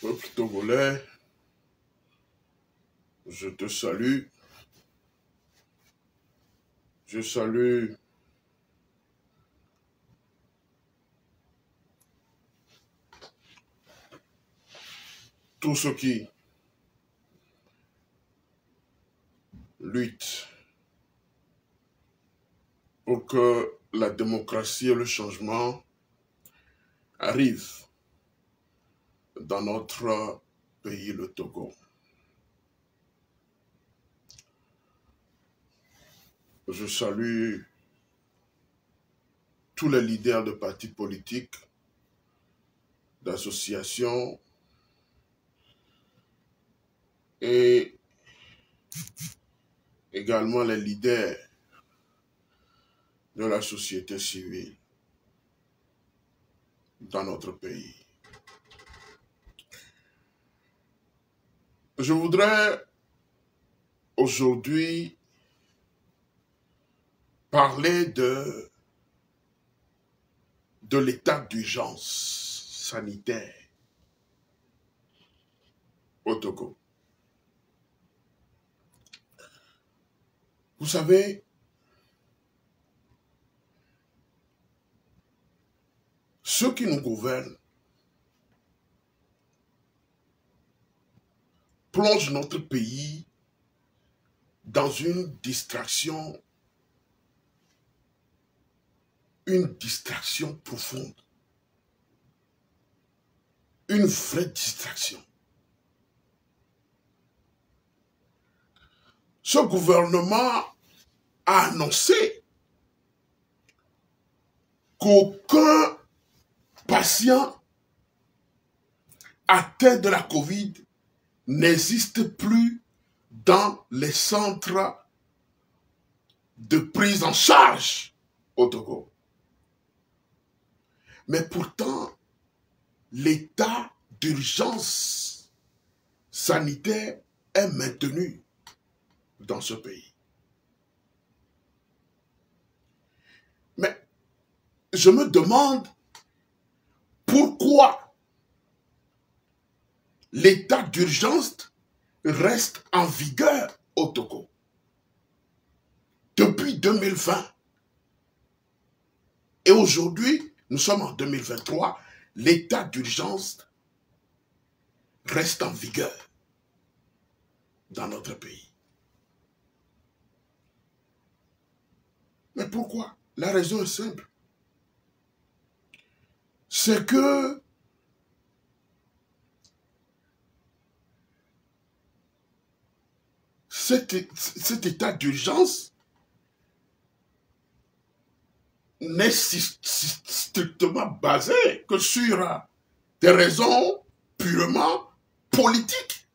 Peuple togolais, je te salue. Je salue tous ceux qui luttent pour que la démocratie et le changement arrivent dans notre pays, le Togo. Je salue tous les leaders de partis politiques, d'associations et également les leaders de la société civile dans notre pays. Je voudrais aujourd'hui parler de l'état d'urgence sanitaire au Togo. Vous savez, ceux qui nous gouvernent plongent notre pays dans une distraction profonde, une vraie distraction. Ce gouvernement a annoncé qu'aucun patient atteint de la COVID n'existe plus dans les centres de prise en charge au Togo. Mais pourtant, l'état d'urgence sanitaire est maintenu dans ce pays. Mais je me demande pourquoi l'état d'urgence reste en vigueur au Togo. Depuis 2020. Et aujourd'hui, nous sommes en 2023, l'état d'urgence reste en vigueur dans notre pays. Mais pourquoi? La raison est simple. C'est que cet état d'urgence n'est strictement basé que sur des raisons purement politiques.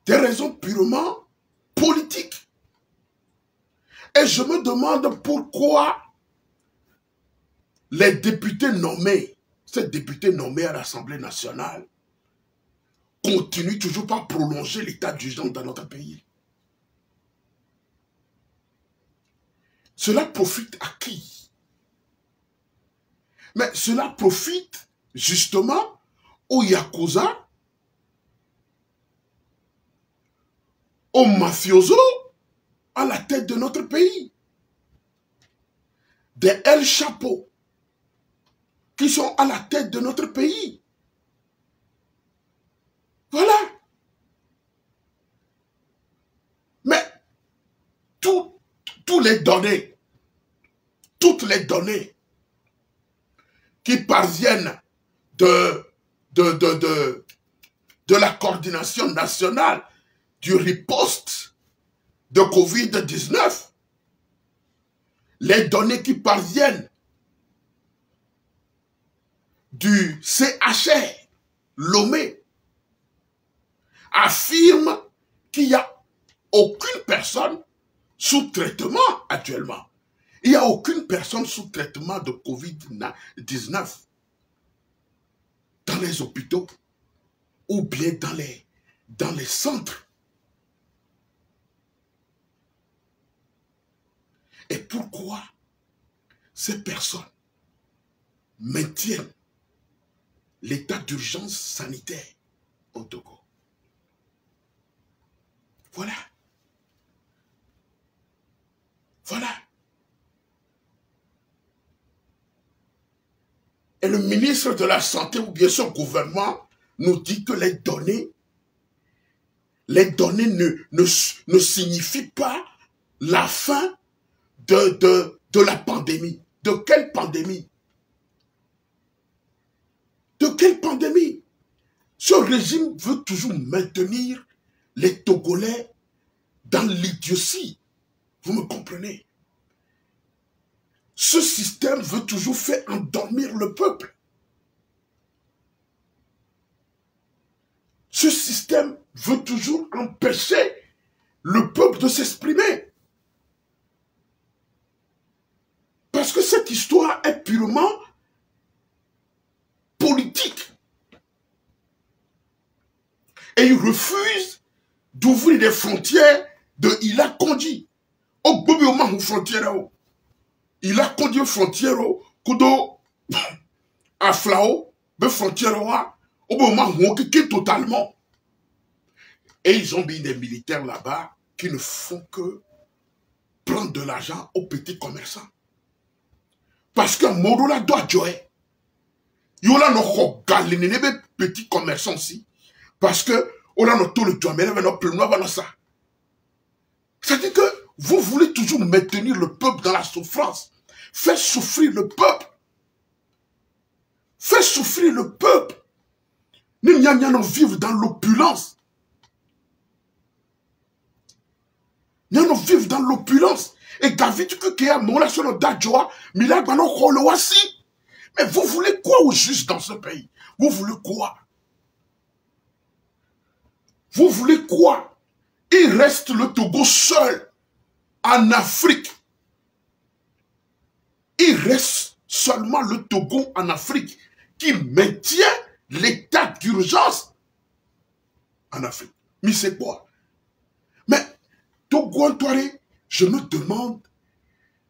Des raisons purement politiques. Et je me demande pourquoi les députés nommés, ces députés nommés à l'Assemblée nationale, continuent toujours pas à prolonger l'état d'urgence dans notre pays. Cela profite à qui? Mais cela profite justement aux Yakuza, aux mafiosos à la tête de notre pays. Des El Chapo qui sont à la tête de notre pays. Voilà. Mais toutes les données qui parviennent de la coordination nationale du riposte de Covid-19, les données qui parviennent du CHR Lomé affirment qu'il n'y a aucune personne sous traitement actuellement. Il n'y a aucune personne sous traitement de Covid-19 dans les hôpitaux ou bien dans les centres. Et pourquoi ces personnes maintiennent l'état d'urgence sanitaire au Togo. Voilà. Voilà. Et le ministre de la Santé ou bien son gouvernement nous dit que les données ne signifient pas la fin de la pandémie. De quelle pandémie? De quelle pandémie? Ce régime veut toujours maintenir les Togolais dans l'idiotie. Vous me comprenez? Ce système veut toujours faire endormir le peuple. Ce système veut toujours empêcher le peuple de s'exprimer. Parce que cette histoire est purement politique. Et il refuse d'ouvrir des frontières de Ila Kondi. Au bout de frontière, il a conduit frontière kudo à Flao, be frontière au moment où on totalement. Et ils ont mis des militaires là-bas qui ne font que prendre de l'argent aux petits commerçants. Parce que Morola doit jouer. Il y a nos petits commerçants aussi. Parce que on a tout le joie, mais c'est-à-dire que vous voulez toujours maintenir le peuple dans la souffrance. Faites souffrir le peuple. Faites souffrir le peuple. Nous vivre dans l'opulence. Nous vivre dans l'opulence. Et David, mais vous voulez quoi au juste dans ce pays? Vous voulez quoi? Vous voulez quoi? Il reste le Togo seul en Afrique. Il reste seulement le Togo en Afrique qui maintient l'état d'urgence en Afrique. Mais c'est quoi? Mais Togo Antoine, je me demande,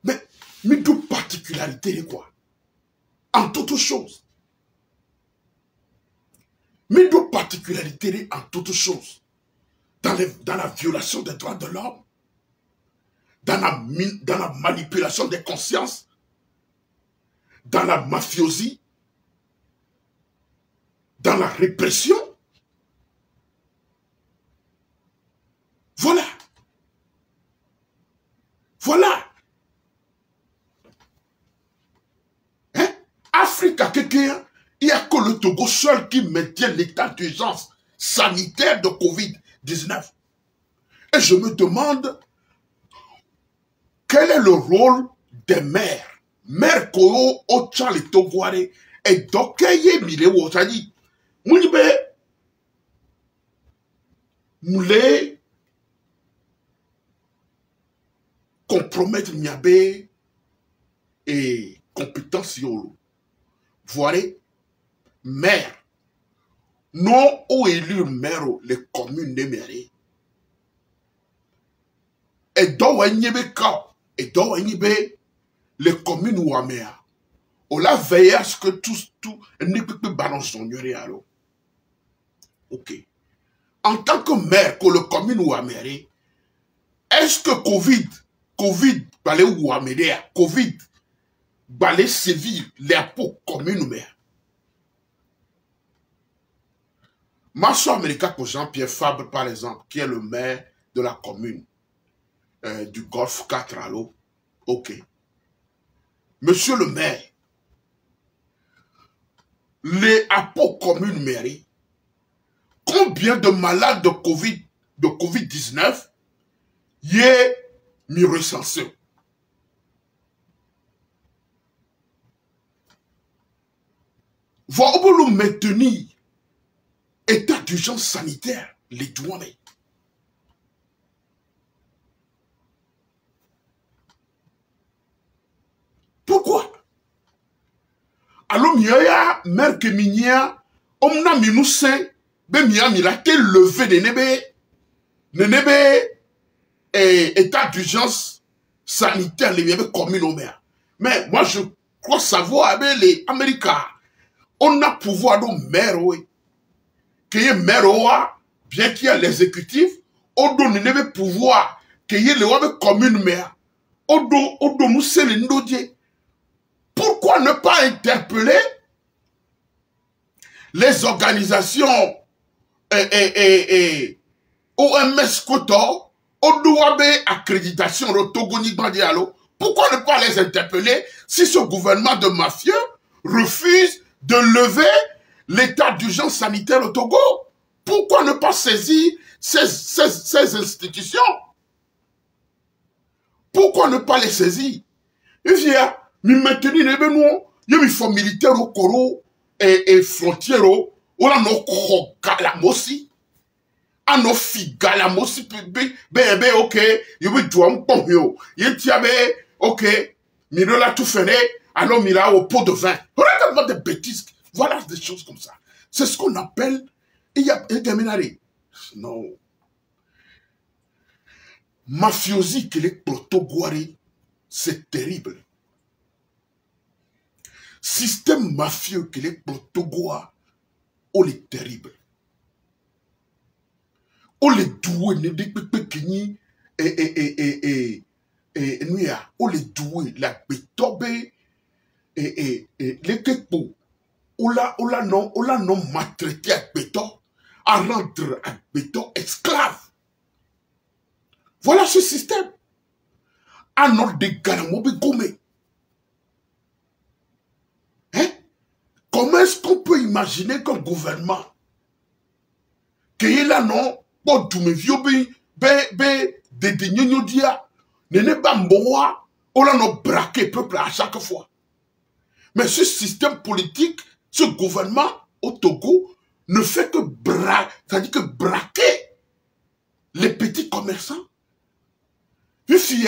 mais d'où particularité quoi? En toutes choses. Mais d'où particularité en toutes choses. Dans la violation des droits de l'homme, dans la manipulation des consciences, dans la mafiosie, dans la répression. Voilà. Voilà. Hein? Afrique à quelqu'un, il n'y a que le Togo seul qui maintient l'état d'urgence sanitaire de Covid-19. Et je me demande, quel est le rôle des maires? Maire Koro, Ochan, les Togoare, et Dokeye Milewo, c'est-à-dire, Mounibe, Moulé, compromettre Niabé et compétence Yolo. Voirez, maire, non ou élu maire, les communes de mairie. Et Dowagnebe Kao, et Dowagnebe, les communes ou améa. On l'a veillé à ce que tout, ne peut pas balancer son alors. Ok. En tant que maire, que le commune ou améa, est-ce que Covid, balé ou améa, Covid, balé sévir les peaux communes ou maire? Masso américain pour Jean-Pierre Fabre, par exemple, qui est le maire de la commune du Golfe 4 à l'eau. Ok. Monsieur le maire, les apôts communes mairie, combien de malades de Covid-19 y est mis recensé? Vous voulez maintenir état d'urgence sanitaire, les douanes. Pourquoi? Alors, miya mère que minia, omna minouse, be miya milate levé de nebe, état d'urgence sanitaire, les miens communes au maire. Mais moi, je crois savoir avec les Américains. On a pouvoir de maire, oui. Qu'il y ait maire, bien qu'il y ait l'exécutif, on donne le pouvoir, qu'il y ait le commune maire. On donne nous c'est le ndodier. Pourquoi ne pas interpeller les organisations OMS Koto, on doit accréditation au Togo ni Bandialo. Pourquoi ne pas les interpeller si ce gouvernement de mafieux refuse de lever l'état d'urgence sanitaire au Togo? Pourquoi ne pas saisir ces institutions? Pourquoi ne pas les saisir? Il vient maintenir les bénouans, il y a une forme militaire au Coro et frontière au là no Galamosi. Ah no fi Galamosi, ok, il veut jouer un pont, il tient, ok, Miro l'a tout fait, alors Mira au pot de vin. Regarde-moi des bêtises. Voilà des choses comme ça. C'est ce qu'on appelle, il y a un terminaré. Non. Mafiosi que les proto-guari, c'est terrible. Système mafieux que les proto-guari, oh les terrible. Oh les doués, ne dépêpez kini, nuya, oh les doués, la bétobe, les kepo, oh la non maltraité à béton, à rendre à béton esclave. Voilà ce système. À notre dégaramo gomé. Hein? Comment est-ce qu'on peut imaginer qu'un gouvernement qui est là non pour tout me vieux de nyonyo dia n'est pas mboa on l'a non braqué peuple à chaque fois. Mais ce système politique, ce gouvernement au Togo ne fait que c'est-à-dire que braquer les petits commerçants. Ici,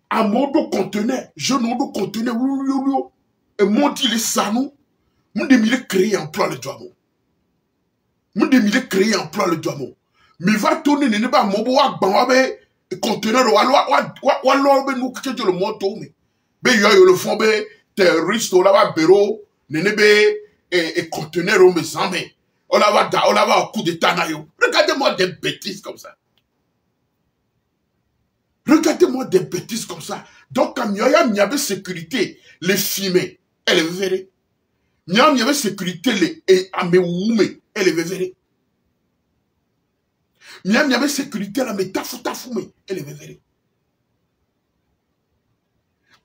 à mon conteneur, je n'ai pas conteneur, et mon dit les sanou, mon demi créer emploi le diamant. Mon demi créer emploi le diamant. Mais va tourner, n'est pas mon bois, banwabe, conteneur, ou nous quitter le monto, mais il y a le fond, terroriste, là-bas, bureau, n'est et conteneur, mais sans mais. On va au coup d'état, regardez-moi des bêtises comme ça. Regardez-moi des bêtises comme ça. Donc, quand il y avait sécurité, les filmés, elle est verrée. Il y avait sécurité, les amewoume, elle est verrée. Il y avait sécurité, la métafoume, elle est verrée.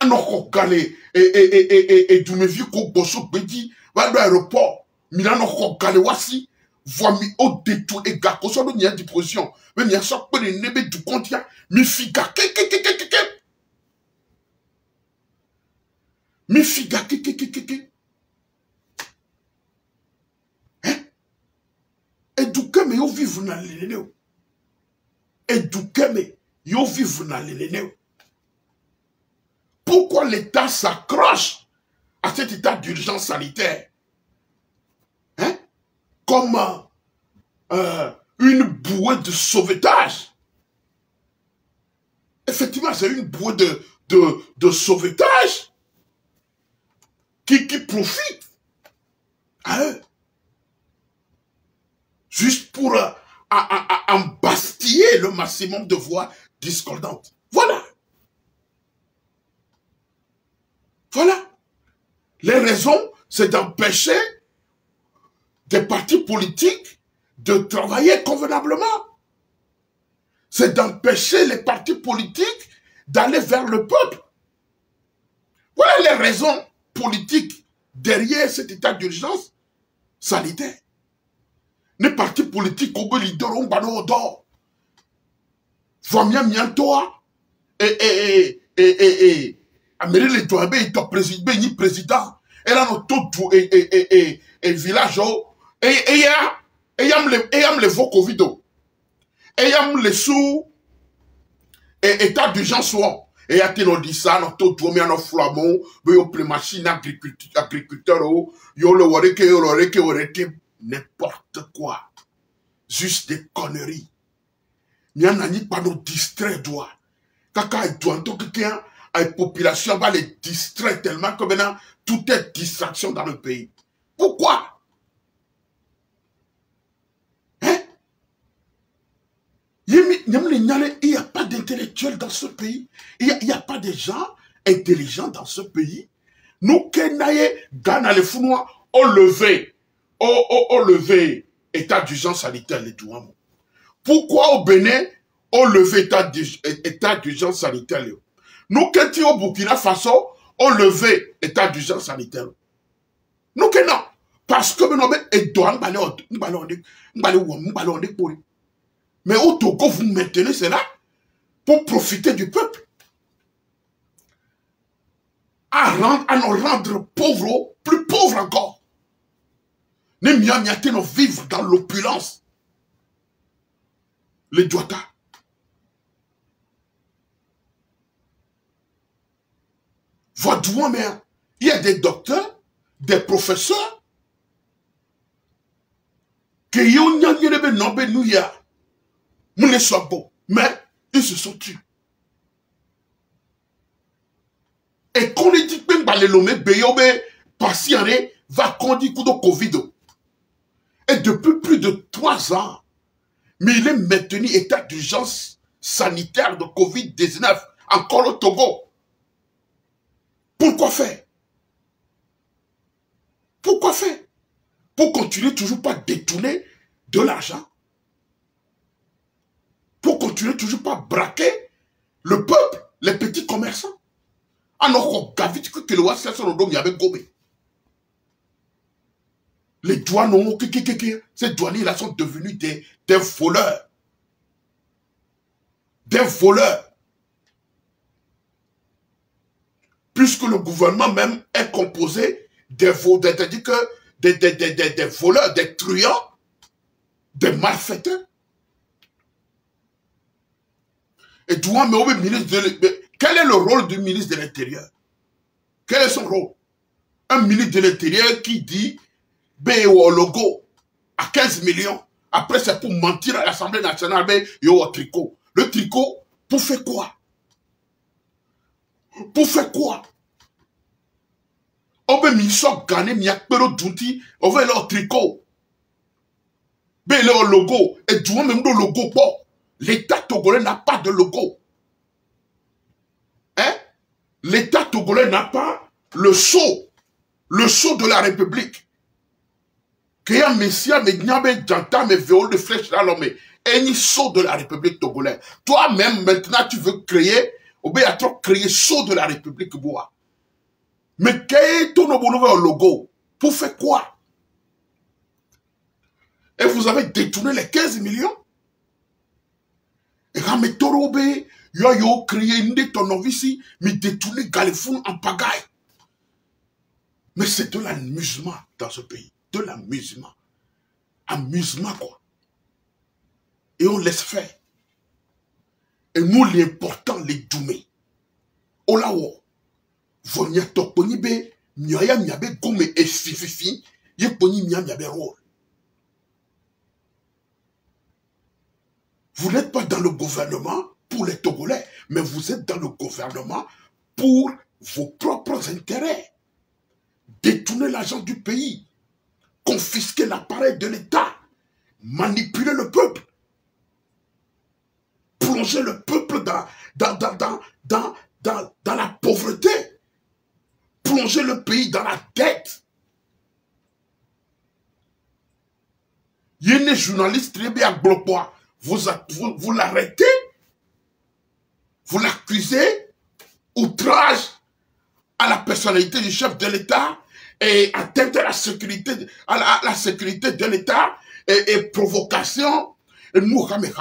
Alors, quand et du me vieux qu'on bosse au bédi, va à l'aéroport, Milano, quand les voici, voit mi au détour et gars, qu'on soit de nier disposition. Mais il y a ça, que les nébés du compte, mi figa, mi figa, hein? Éduquez, mais yo vivre dans l'élève. Éduquez, mais yo vivre dans l'élève. Pourquoi l'État s'accroche à cet état d'urgence sanitaire? Hein? Comme une bouée de sauvetage. Effectivement, c'est une bouée de sauvetage qui profite à eux. Juste pour embastiller le maximum de voix discordantes. Voilà. Voilà. Les raisons, c'est d'empêcher des partis politiques de travailler convenablement. C'est d'empêcher les partis politiques d'aller vers le peuple. Voilà les raisons politiques derrière cet état d'urgence sanitaire. Les partis politiques au leader ont bano d'or. Famia miantoa et Amélie les Douabé est président. Elle a notre tout et village et yam les vos Covid. Et yam les sous état d'urgence et y a t dit ça notre tout mais en flamand, yo plus machine agriculteur yo le wareke n'importe quoi. Juste des conneries. N'y en a ni pas nos distraits doigts. Kaka et toi, tout quelqu'un, la population va les distraire tellement que maintenant, tout est distraction dans le pays. Pourquoi? Hein? Il n'y a pas d'intellectuels dans ce pays. Il n'y a pas de gens intelligents dans ce pays. Nous, Kenaye, Ghana, les Founois, ont levé, état d'urgence sanitaire, les Douamo. Pourquoi au Bénin, ont levé état d'urgence sanitaire? Nous, Kenti, au Burkina Faso, ont levé état d'urgence sanitaire. Nous, que non. Parce que nous, mais au Togo, vous maintenez cela pour profiter du peuple. À nous rendre pauvres, plus pauvres encore. Nous nous vivre dans l'opulence. Les Douata. Votre mère, il y a des docteurs, des professeurs, qui ont mais ils se sont tués. Et qu'on dit que les lomé beyobe patienté va conduire coup de Covid. Et depuis plus de 3 ans, mais il est maintenu état d'urgence sanitaire de Covid-19 encore au Togo. Pourquoi faire? Pourquoi faire? Pour continuer toujours pas détourner de l'argent. Pour continuer toujours pas braquer le peuple, les petits commerçants. Alors qu'on que le Ouest il y avait gobé. Les douanes, ces douaniers-là sont devenus des voleurs. Des voleurs. Puisque le gouvernement même est composé des voleurs, des truands, des malfaiteurs. Et douane, quel est le rôle du ministre de l'Intérieur? Quel est son rôle? Un ministre de l'Intérieur qui dit au logo à 15 millions. Après, c'est pour mentir à l'Assemblée nationale, au tricot. Le tricot, pour faire quoi? Pour faire quoi? On veut m'y gagner, m'y appeler d'outil, on veut leur tricot. Leur logo. Et du moins, même le logo, bon. L'État togolais n'a pas de logo. Hein? L'État togolais n'a pas le sceau de la République. Qu'il y a Messia, mais Gnabe, Djanta, mais Véol de flèche là, l'homme. Et ni sceau de la République togolaise. Toi-même, maintenant, tu veux créer, ou bien, tu as créé sceau de la République, bois. Mais quel est ton logo? Pour faire quoi? Et vous avez détourné les 15 millions? Et quand mes torobé, yo créé une de ton novice, mais détourné Galifou en pagaille. Mais c'est de l'amusement dans ce pays. De l'amusement. Amusement, quoi. Et on laisse faire. Et nous, l'important, les doumés. Olawo. Vonia tokoni be, miaya miabe gome et fififi, yeponi miabe rôle. Vous n'êtes pas dans le gouvernement pour les Togolais, mais vous êtes dans le gouvernement pour vos propres intérêts. Détourner l'argent du pays, confisquer l'appareil de l'État, manipuler le peuple, plonger le peuple dans la pauvreté, plonger le pays dans la dette. Il y a des journalistes très bien bloqués. Vous l'arrêtez, vous l'accusez, outrage à la personnalité du chef de l'État et atteinte à la sécurité, la sécurité de l'État et provocation. Et nous, mais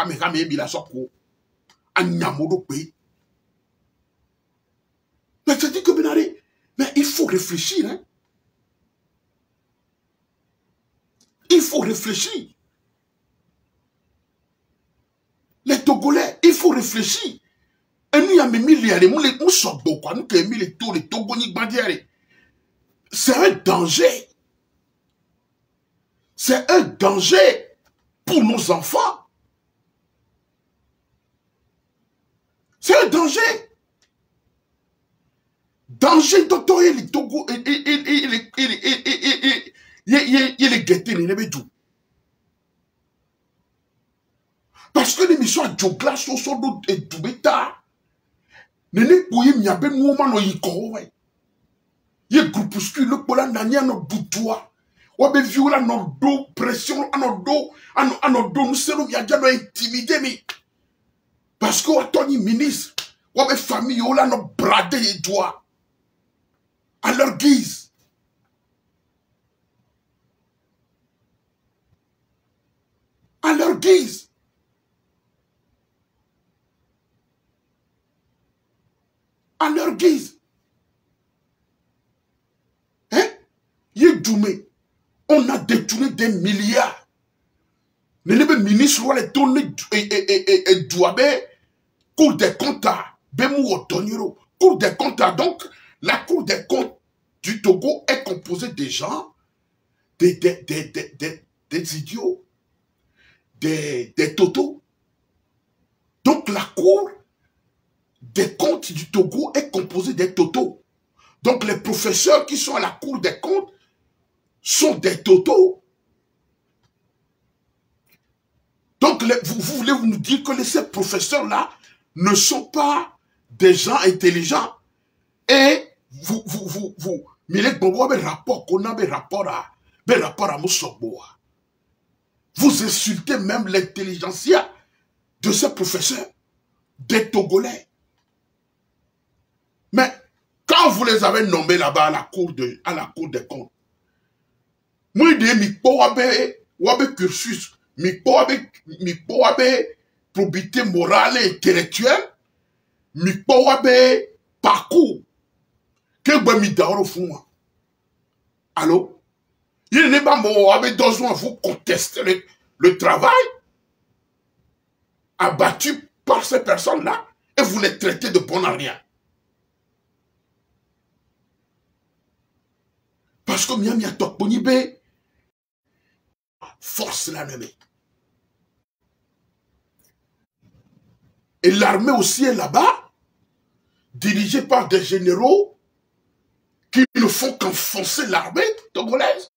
c'est dit que Benari, mais il faut réfléchir. Hein? Il faut réfléchir. Les Togolais, il faut réfléchir. Et nous, il y a mes milliards, nous sommes beaucoup, nous qui avons mis les Togoniques bandières. C'est un danger. C'est un danger pour nos enfants. C'est un danger. danger docteur il est Togo il est guetté il est tout. Parce que l'émission a Jogla Soso et Dubeta Nene Pouye Miabe Mouma no Yiko Ye groupuscule Pola Nania no Boutoua Wabe viola no do pression anodo nous serons yadja no intimider mi parce que Tony ministre Wabe famille Ola no brade et doigt à leur guise. À leur guise. À leur guise. Hein? Yédoumé, on a détourné des milliards. Le ministre doit les tourner et douabe, Cour des comptes à Bemou Otoniro. Cour des comptes à donc, la Cour des comptes du Togo est composée des gens, des idiots, des totos. Donc la Cour des comptes du Togo est composée des totos. Donc les professeurs qui sont à la Cour des comptes sont des totos. Donc vous voulez nous dire que ces professeurs-là ne sont pas des gens intelligents. Et vous Milek Bobo a un rapport qu'on a un rapport à Moussoboa. Vous insultez même l'intelligentsia de ces professeurs, des Togolais. Mais quand vous les avez nommés là-bas à la cour des comptes, moi je dis wabe cursus, wabe probité morale et intellectuelle, wabe parcours que vous mi d'or au fond. Allô? Il n'est pas bon avec besoin vous contester le travail abattu par ces personnes-là et vous les traitez de bon à rien. Parce que Miami a Tokbonibe force l'ennemi. Et l'armée aussi est là-bas, dirigée par des généraux qui ne font qu'enfoncer l'armée togolaise.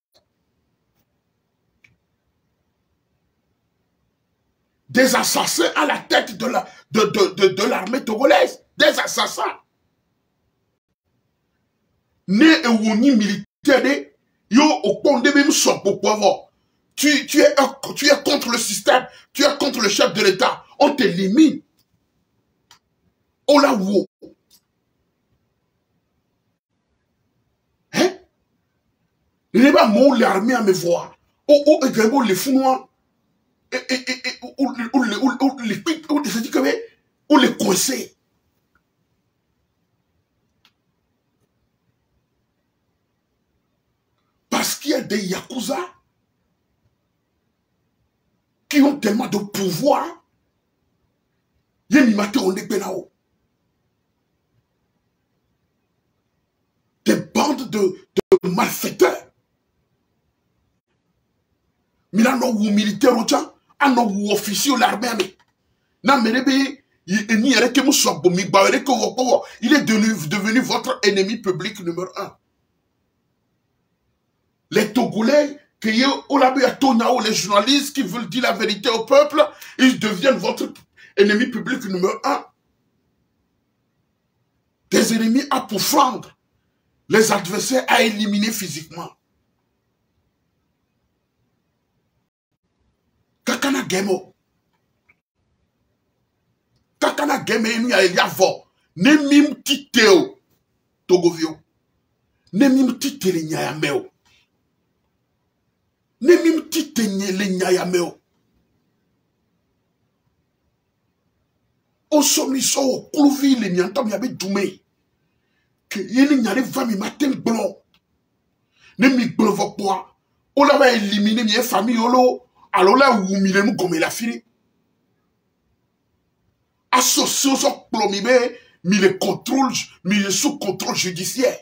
Des assassins à la tête de l'armée togolaise. Des assassins. Né et woni militaire, yo au pont de même son pour pouvoir. Tu es contre le système, tu es contre le chef de l'État. On t'élimine. On la wo. Hein? Il n'est pas mon l'armée à me voir. Oh, également les fous ou les coincer. Parce qu'il y a des Yakuza qui ont tellement de pouvoir. Il y a des bandes de malfaiteurs. Mais là, nous, militaires, nous, officiers de l'armée. Il est devenu votre ennemi public numéro 1. Les Togolais, les journalistes qui veulent dire la vérité au peuple, ils deviennent votre ennemi public numéro 1. Des ennemis à pourfendre, les adversaires à éliminer physiquement. Kakana Gemo. Kakana Gemo y a vo. Ne mim titeo. Togovio. Ne mim titele nyayameo. Ne mim titele le nyayameo. O somiso kuluvi le nyantam yabe dume. Que yeni nyare vami matin blanc. Ne mi blanc vokwa. O la va éliminer mi famille olo. Alors là où il est comme il a fini. Associé aux plomibé, mais le contrôle, mais le sous contrôle judiciaire.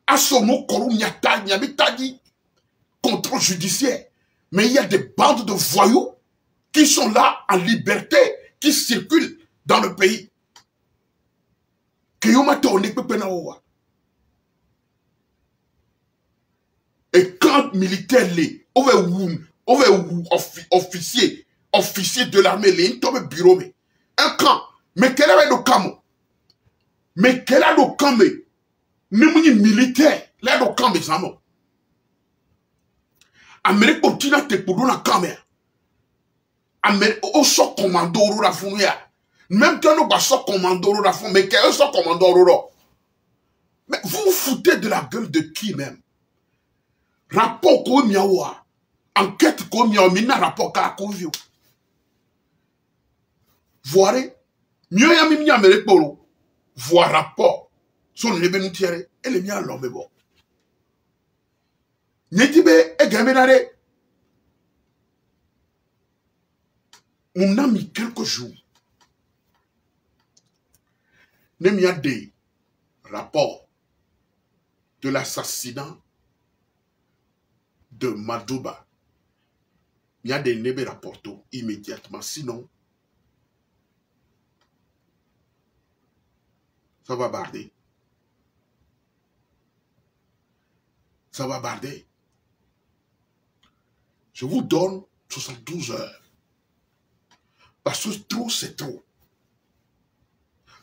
Assomo korum nyata nyabitadi contrôle judiciaire. Mais il y a des bandes de voyous qui sont là en liberté, qui circulent dans le pays. Que yomate on est pepenaowa. Et quand militaire les, officier de l'armée, les tombe bureau, mais un camp, mais quel est le camp? Mais quel est le camp? Ni militaire, là le camp des amours. Amérique continue à te pour la caméra. Amérique au sort commando au la founia. Même quand nous passons commando au la founia, mais quel est ce commando au? Mais vous vous foutez de la gueule de qui même? Rapport qu'on y a, enquête qu'on y a, mina rapport qu'à la vie. Voirez, mieux y a mis Amérique pour voir rapport. Son les nous tirer, et les miens l'homme bon. N'était et gaminare. On a mis quelques jours. N'aime y a des rapports de l'assassinat de Madouba. Il y a des nébés rapportés immédiatement. Sinon, ça va barder. Ça va barder. Je vous donne 72 heures. Parce que trop, c'est trop.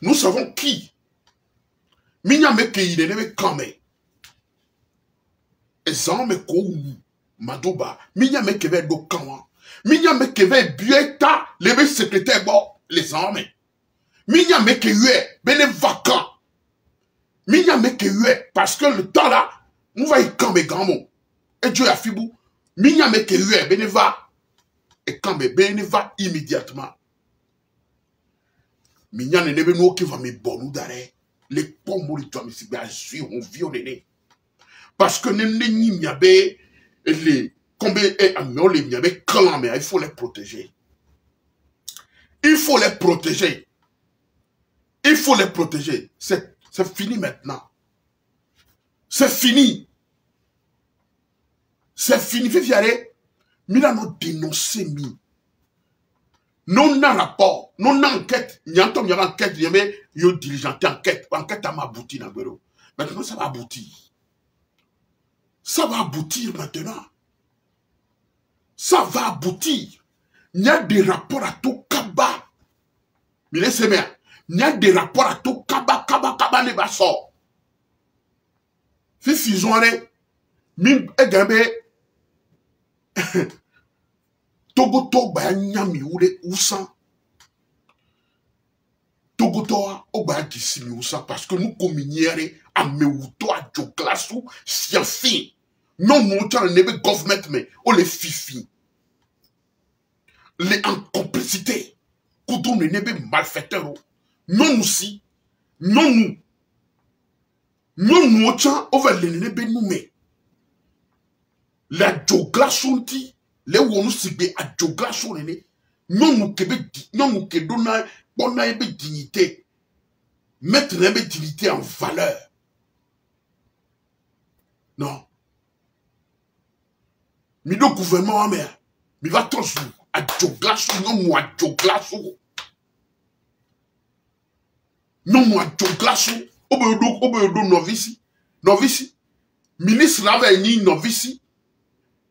Nous savons qui. Minyame ke il est quand même. Et ça me kou Madouba. Minyame ke ve do kawa. Minyame ke ve bueta lebe secrétaire bon les armes. Minyame ke yue bene vacant. Minyame ke yue parce que le temps là, nous va y camber grand mot. Et Dieu a fibou. Minyame ke yue bene va. Et camber bene va immédiatement. Minyane nebe nou qui va me bonou d'arrêt. Les pommes de toi, mais c'est bien sûr, on vit au nez. Parce que n'y miabe, les combien les miabe clan, mais il faut les protéger. Il faut les protéger. Il faut les protéger. C'est fini maintenant. C'est fini. C'est fini. Fifiare, mila no dénoncer mi. Non n'a rapport, non enquête, n'y a enquête, y avait yo diligenté enquête à m'abouti na bureau. Maintenant ça va aboutir. Ça va aboutir maintenant. Ça va aboutir. Il y a des rapports à tout kaba. Mais laissez-moi. Il y a des rapports à tout kaba ne va sort. Fifi zonre, mim egambe Togoto ba nyami ure usan. Togoto o ba disimi usan parce que nous communiere a mewuto a joglasu siafi. Non nous tient le government mais o les fifi. Les en complicité. Koudou ne nebe malfaiteur. Non nous si. Non nous. Non nous tient over le nebe nous mais. La joglasu ti. Les où sibé à joglasu nene. Non nous kebe non nous ke donna bona ebe dignité. Mettre ebe dignité en valeur. Non. Mi do gouvernement mère. Mi va toujours à joglasu non moi à joglasu. Non moi à joglasu. Obedo novice. Novice. Ministre là ni novice.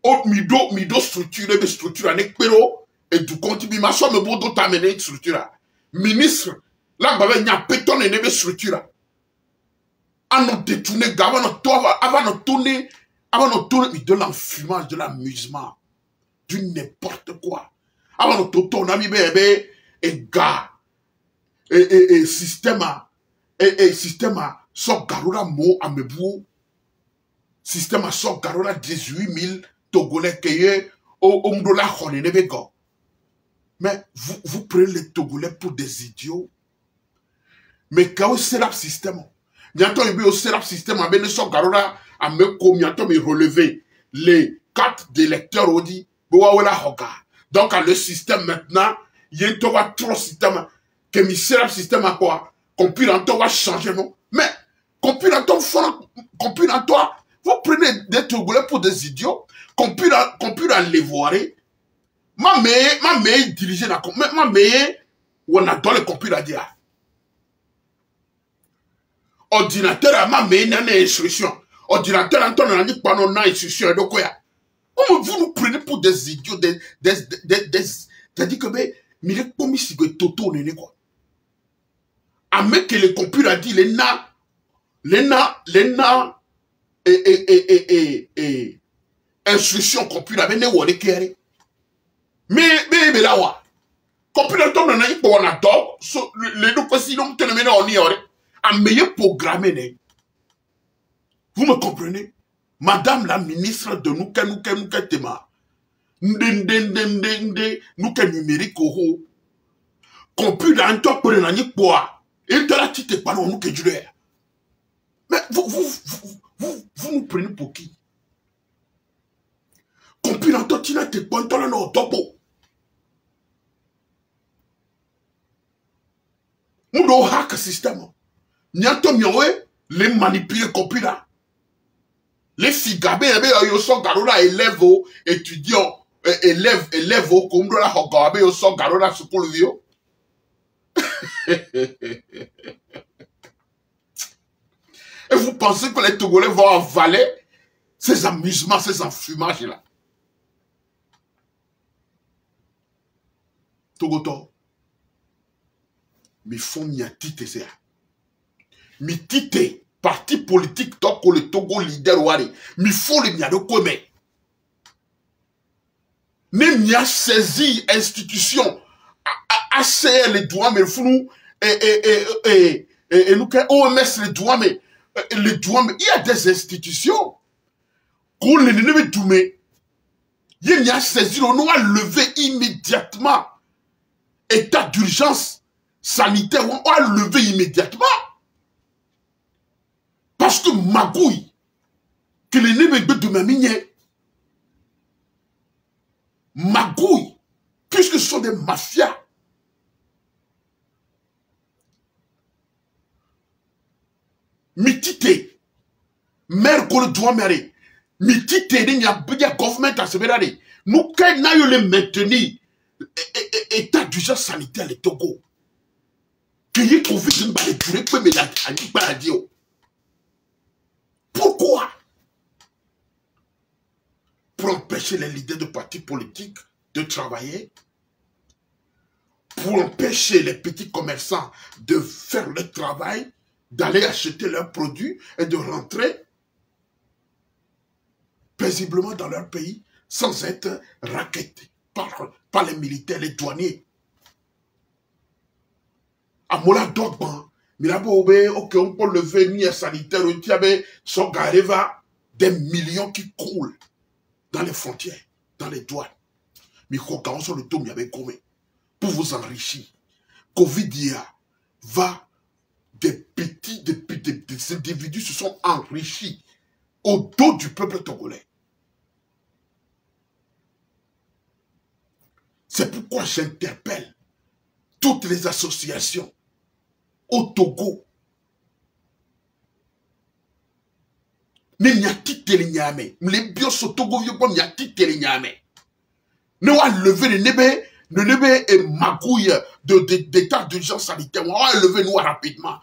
O mido structure anek pero et du compte bi ma so me bodo tamene structure. Ministre là ba nya péton nebe structure. Avant de détourner avant de tourner de l'enfumage, de l'amusement, du n'importe quoi. Avant de tourner, on a mis bébé et gars et système so garura mo amebu système so garura 18 000 Togolais qui au mdola khone nebe go. Mais vous prenez les Togolais pour des idiots. Mais quand c'est le système, bientôt il y a au système, à Benesso Garora, à me bientôt me relever les cartes d'électeurs au dit, donc le système maintenant, il y a trop système, que mi le système à quoi? Compilant va changer, non? Mais compilant toi, vous prenez des Togolais pour des idiots, compilant les voir, ma mère dirigée la ma mère, on a dans le compilant dire. Ordinateur à ma main une instruction. ordinateur, on a dit pas non, institution, de quoi. Vous nous prenez pour des idiots, c'est-à-dire que, mais il est comme si vous toto, quoi. À mec que le computer a dit, les instruction computer, mais ne wone kere. Mais là, wa. Computer, on a dit, on a tort, les deux fois, sinon, on a on y aurait. À meilleur programmé, vous me comprenez? Madame la ministre de nous tema. Nous numérique au computer en top pour un poids. Et de la tite pas nous que du mais vous nous prenez pour qui? Computer en top tina te point dans le topo. Nous devons hack système. Nyanto miowe les manipuler computer. Les figabé, ils sont garola élèves, étudiants, élèves, comme la hogabe, ils sont garola sur le vieux. Et vous pensez que les Togolais vont avaler ces amusements, ces enfumages-là? Togoto, mais font miatite, c'est ça. Mitite. Parti politique donc le Togo leader wari mi faut le mia de kome ne mia saisi institution ACR les droits mais fou et nous OMS les droits mais il y a des institutions qu'on les ne doumé il y a saisi on a levé immédiatement état d'urgence sanitaire on a levé immédiatement. Parce que magouille, que les nébés de ma minière, magouille, puisque ce sont des mafias. Mitite, mère qu'on doit mériter, mitite, il y a gouvernement à se faire. Nous, quand nous allons les maintenir, état d'urgence sanitaire, le Togo, qu'il y ait trouvé une balle de durée, peut me la dire. Pourquoi? Pour empêcher les leaders de partis politiques de travailler, pour empêcher les petits commerçants de faire le travail, d'aller acheter leurs produits et de rentrer paisiblement dans leur pays sans être rackettés par les militaires, les douaniers. À Mola Dogban, ok, on peut lever une sanitaire, son gareva, des millions qui coulent dans les frontières, dans les douanes. Mais quand sur le taux, il y avait combien pour vous enrichir. Covid va, des individus se sont enrichis au dos du peuple togolais. C'est pourquoi j'interpelle toutes les associations au Togo. Mais il y a tité les nyame. Les bios au Togo, il y a tité les nyame. Nous allons lever le nébé et magouille d'état d'urgence sanitaire. On va lever nous rapidement.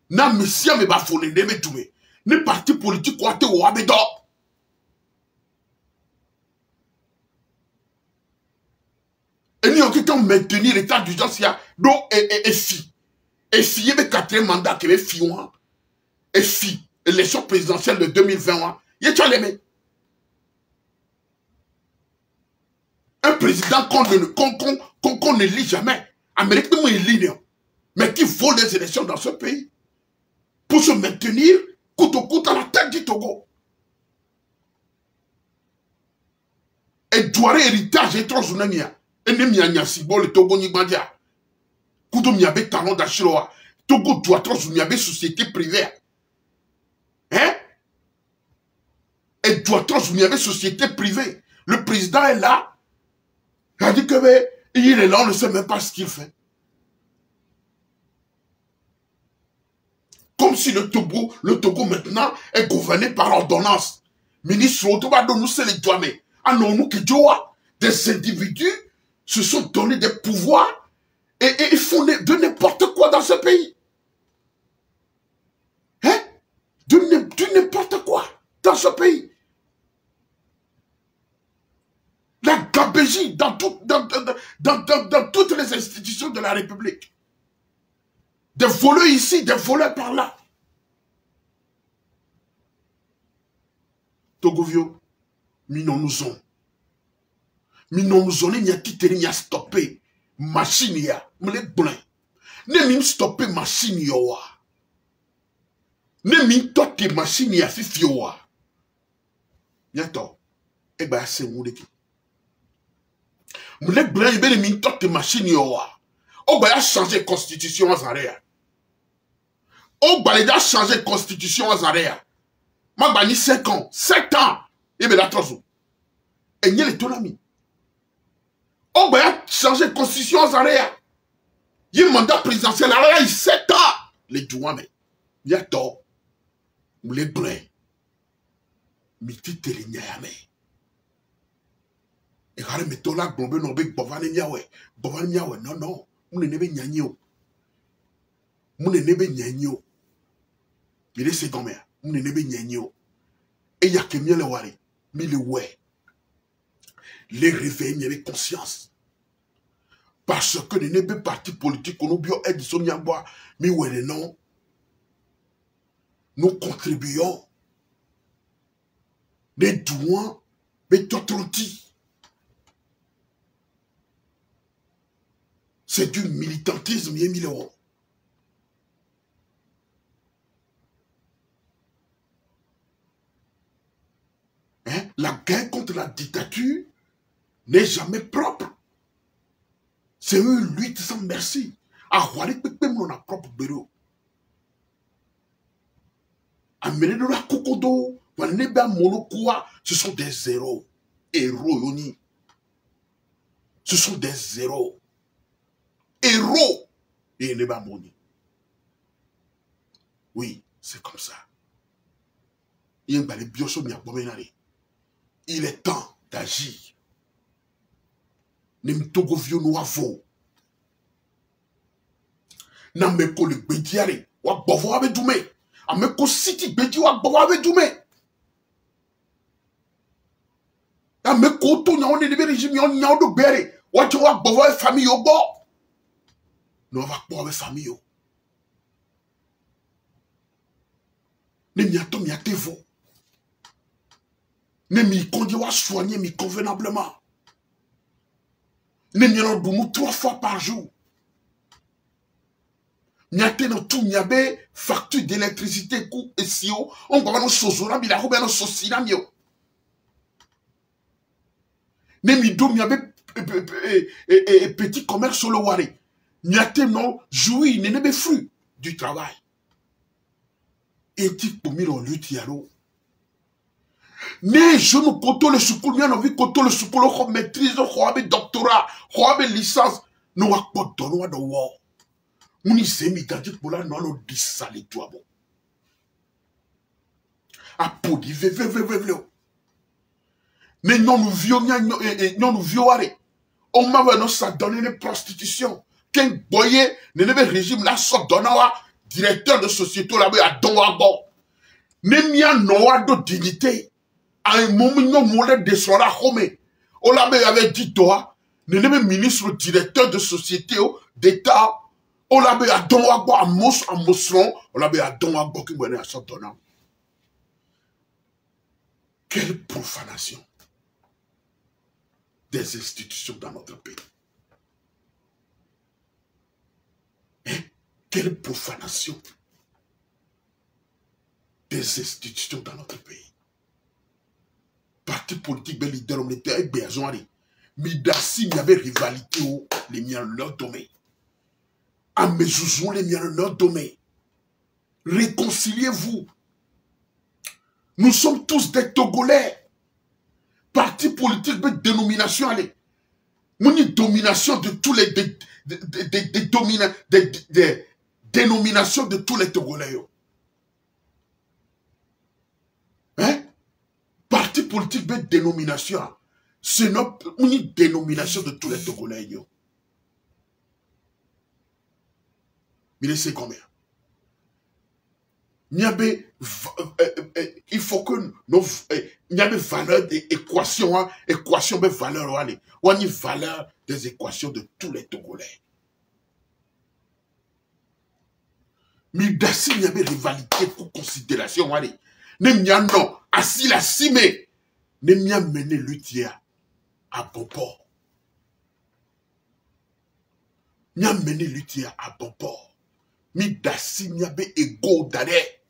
Na messia me bafone nébé tout. Ne parti politique quoi te ou abedo. Et nous allons maintenir l'état d'urgence il y a do et fi. Et si il y avait 4e mandat qui avait fi et fi l'élection présidentielle de 2020 il y a les un président qu'on ne lit jamais. Américain nous élit, mais qui vole les élections dans ce pays pour se maintenir coûte au coûte à la tête du Togo. Et doit héritage et trop zounamia. Et ne mianya sibo le Togo ni bandia. Kudo miabe talon d'achiroa. Togo doit trop zounamiabe société privée. Hein? Et doit trop zounamiabe société privée. Le président est là. Il a dit que il est là, on ne sait même pas ce qu'il fait. Comme si le Togo maintenant est gouverné par ordonnance. Ministre Otoba nous c'est les douaniers. Ah non, nous que des individus se sont donné des pouvoirs et ils font de n'importe quoi dans ce pays. Hein? De du n'importe quoi dans ce pays. La gabégie dans toutes les institutions de la République. Des voleurs ici, des voleurs par là. Togovio, minons-nous-en. Minons-nous-en, il y a titéré, il y a stoppé. Machine, il y a, me les blancs. Ne m'im stoppé machine, il y a. Ne m'im toqué machine, il y a fifi, il y a. Bientôt. Eh ben, c'est mon équipe. Me les blancs, il y a m'im toqué machine, il y a. Oh, ben, il a changé la constitution en Zaréa. Oh, ben, il a changé la constitution en Zaréa. Ma bani 5 ans. 7 ans. Et bien, la troisième. Et il y a les tonami. Oh, ben, il a changé la constitution en Zaréa. Il y a un mandat présidentiel. Alors, il y a 7 ans. Les douanes. Il y a tort. Ou les blancs. Mais tu te les nyame. Et quand les tola globé non be bovane nyawe. Bovane nyawe. Non, non. Moun ne be nyanyo. Moun ne be nyanyo. Il est secondaire. Moun ne be nyanyo. Et il y a que mieux le wari. Mais le ouais. Les réveils, il y avait conscience. Parce que les nébé partis politiques, on oublie aide son yamboa. Mais ouais, non. Nous contribuons. Les douans, mais totronti. C'est du militantisme, il y a 1000 euros. Hein? La guerre contre la dictature n'est jamais propre. C'est une lutte sans merci. À Wari Pepe, on a propre bureau. À Ménédo la Kokodo, Waneba Monokoua, ce sont des héros. Héros, Yoni. Ce sont des héros. Héros. Et Neba Moni. Oui, c'est comme ça. Il est temps d'agir. Nemtogo vio noavo. Nameko le bediare. Wa bovo abe dume. Ameko city bedi wa bovo abe dume. Ameko to nyawo ne debe régime yon nyawo do bere. Wa je wa bovo e famille yo bo. Non va bovo e famille yo. Ne miato miatevo. Ne mi kondi wa soigner mi convenablement. Ne miato boumou 3 fois par jour. Miate no tout miabe facture d'électricité coup et sio. On va no sozora mi la robe no sosina mio. Ne mi do miabe petit commerce sur le wari. Miate non jouir ne nebe fruit du travail. Et tu pour miro lutte yalo. Ne je nous koto le soukoul mi envie koto le soukoul ko maîtrise ko abe doctorat ko abe licence no wa ko dono do wo. Mouni semi gadi pour la non disali toi bon. A podi ve. Mais non nous vions non nous violare. On m'a non ça donner une prostitution. Qu'un boyer ne nebe régime la sort donawa directeur de société là à donwa bon. Ne mia noa de dignité. À un moment non moulin de sola home. On avait dit toi ne nebe ministre directeur de société d'état. On l'avait à Donwagbo, à Mosron, on l'avait à Donwagbo qui venait à son donnant. Quelle profanation des institutions dans notre pays. Hein? Quelle profanation des institutions dans notre pays. Parti politique, ben leader, on était avec Béazouari. Midassi, il y avait rivalité où les miens leur domaine. À mes zouzous, les miens leur domaine. Réconciliez-vous. Nous sommes tous des Togolais. Parti politique, mais dénomination, allez. Mon domination de tous les dénominations de tous les Togolais. Hein? Parti politique, mais dénomination. C'est notre dénomination de tous les Togolais. Mais c'est combien? il faut que nos valeurs d'équation, équation de valeur, on y valeur des équations de tous les Togolais. Mais d'assez il y avait rivalité pour considération, non, assis la cime, ne m'y a mené l'utier à bon port. M'y a mené l'utier à bon port. Mais d'assez il y avait égo d'arrêt.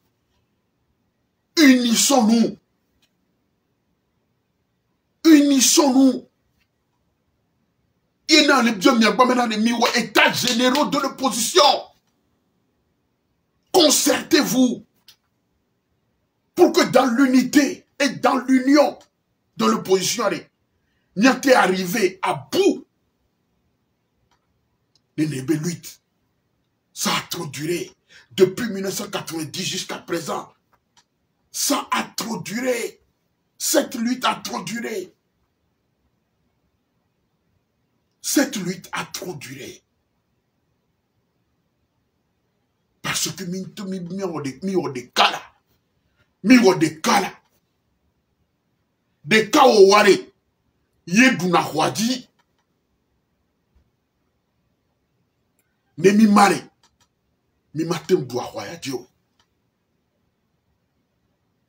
Unissons-nous. Unissons-nous. Il y a les dieux états généraux de l'opposition. Concertez-vous pour que dans l'unité et dans l'union de l'opposition, n'y a été arrivé à bout de Nébé 8. Ça a trop duré. Depuis 1990 jusqu'à présent. Ça a trop duré. Cette lutte a trop duré. Cette lutte a trop duré. Parce que mi de cas au ware yeduna hwadi ne mi mare mi matem do hwaya dio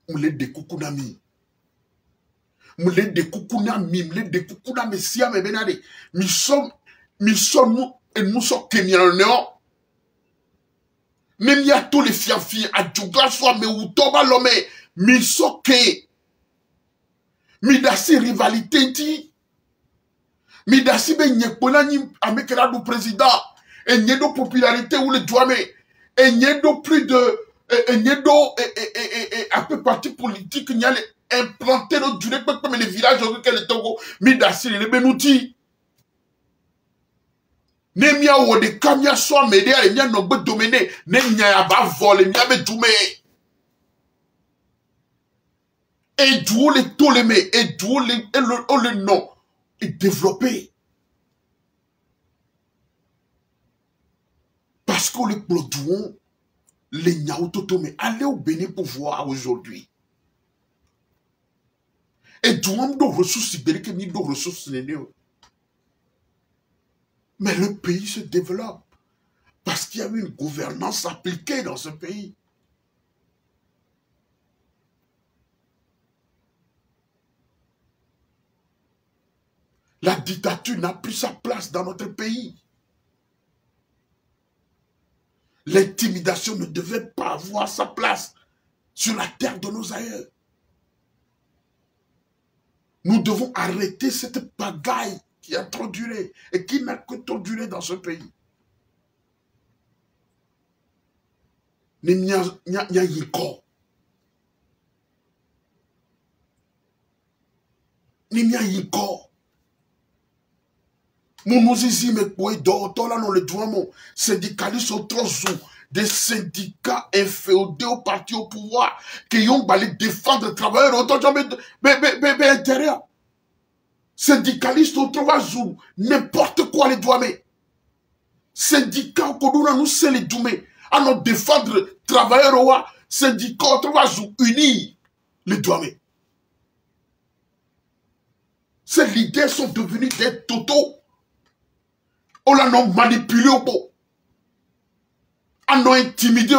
mule de kukunami mule de kukunami mule de kukunami sia me benade mi sommes nous et nous sommes kenyans même y a tous les fiafi à djouga soit mais ou toba l'homme mi soke mi dasi rivalité ti mi dasi be nyekpona ni amekera du président et nyedo popularité ou le douame et nyedo plus de et nyedo et un peu parti politique n'y a implanté le durée comme les villages auxquels le Togo mi dasi le benouti ne mia wo de kamia so mede ale mia no gbe dominer ne nya aba voler mia be dume et d'où les tolémés et d'où le nom est développé parce que les produits les niaototomé allez au Bénin pour voir aujourd'hui et d'où on doit ressources ibériques ni de ressources nénéo. Mais le pays se développe parce qu'il y a une gouvernance appliquée dans ce pays. La dictature n'a plus sa place dans notre pays. L'intimidation ne devait pas avoir sa place sur la terre de nos aïeux. Nous devons arrêter cette pagaille qui a trop duré et qui n'a que trop duré dans ce pays. Nya yiko. Nya yiko. Mon zizi me pouvait là dans le douamo. Syndicalistes au trosou. Des syndicats inféodés au parti au pouvoir qui ont balé défendre les travailleurs autant de intérieur. Syndicalistes au trosou. N'importe quoi les douamés. Syndicats au Koduna nous c'est les douamés. À nous défendre travailleurs au syndicats au trosou unis les douamés. Ces leaders sont devenus des totaux. On l'a non manipulé au beau. On l'a intimidé.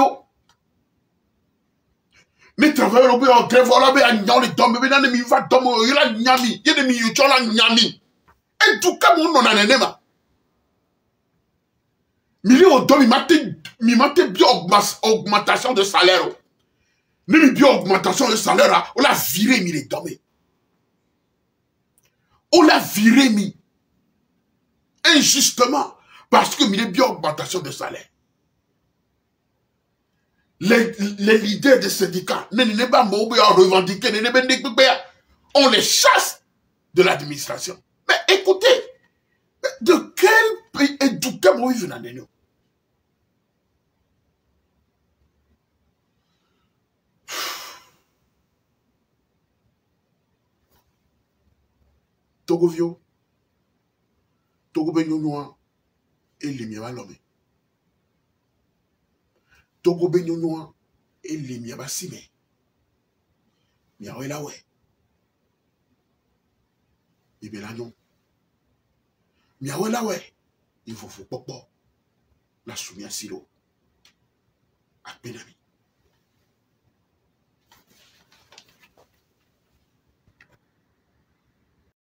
Les travailleurs au beau en grève, on l'a bien les dommes, mais il va dommer, il a nyami, il y a des millions de nyami. Et tout cas, on en a un élément. Millions de dommes, il m'a bien augmentation de salaire. Ni bien augmentation de salaire, on l'a viré, mi les dommes. On l'a viré, mi. Injustement, parce que il y a bien augmentation de salaire. Les leaders des syndicats, on les chasse de l'administration. Mais écoutez, de quel pays et d'où quel pays venons-nous? Togovio, Togo Benyonua et Limiwa Lomé. Togo Benyonua Et les miabasime. Miawe la we. Ibelagnon. Miawe la we. Il faut popo. La soumia silo. A penami.